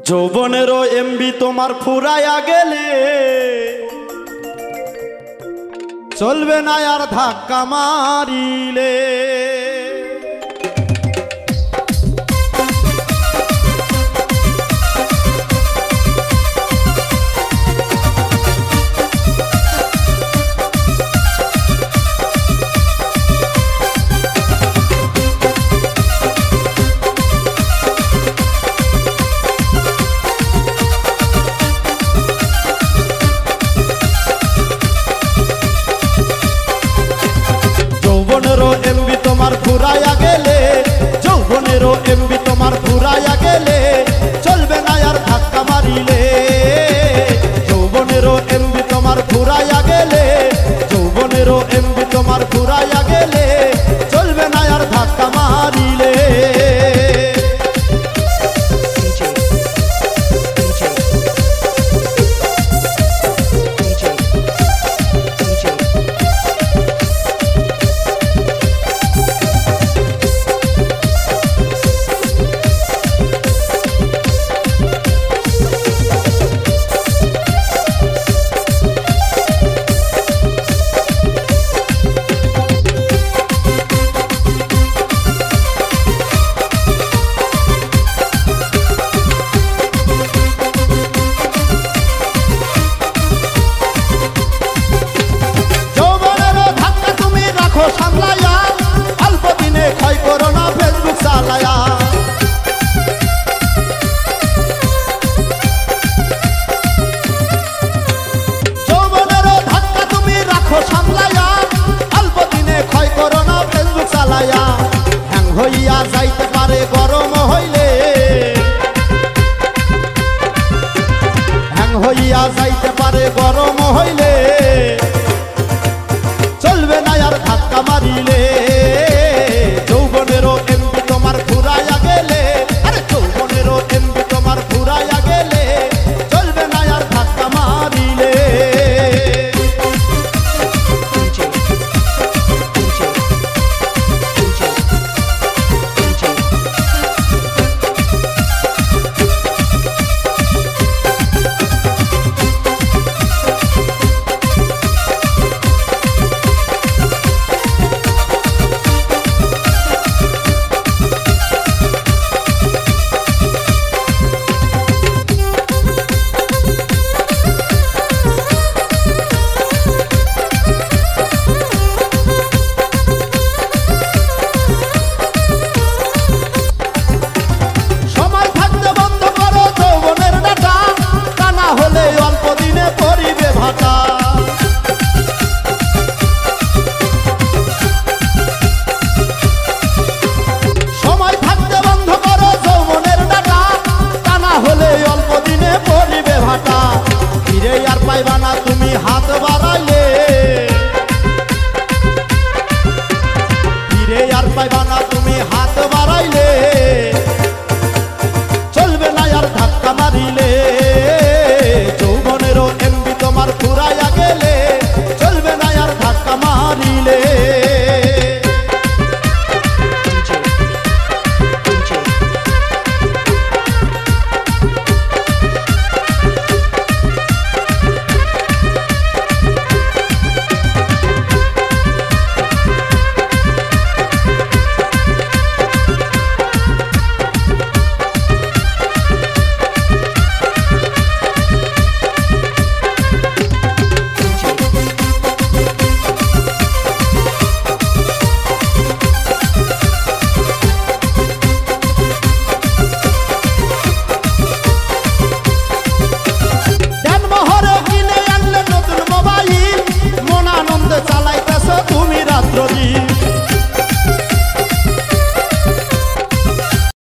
যৌবনেরও MB তোমার ফুরাইয়া গেলে চলবে না আর ধাক্কা মারিলে। যৌবনেরও এমবি তোমার ফুরাইয়া গেলে, যৌবনেরও এমবি তোমার ফুরাইয়া গেলে চলবে না আর ধাক্কা মারিলে। যৌবনেরও এমবি তোমার ফুরাইয়া গেলে, যৌবনেরও এমবি তোমার ফুরাইয়া গেলে চলবে না আর ধাক্কা মারিলে। সামলায়া অল্প দিনে ক্ষয় করো না ফেসবুক চালায়া। যৌবনেরও ধাক্কা তুমি রাখো সামলায়া অল্প দিনে ক্ষয় করো না ফেসবুক চালায়া। হ্যাং হইয়া যাইতে পারে গরম হইলে, হ্যাং হইয়া যাইতে পারে গরম হইলে চলবে না আর ধাক্কা মারিলে। যৌবনেরও এমবি তোমার ফুরাইয়া গেলে, আরে যৌবনেরও এমবি তোমার ফুরাইয়া গেলে চলবে না আর ধাক্কা মারিলে। সময় থাকতে বন্ধ করো যৌবনের ডাটা, তা না হলে অল্প দিনে পড়িবে ভাটা। ফিরে আর পাইবা না তুমি হাত বাড়াইলে, ফিরে আর পাইবা না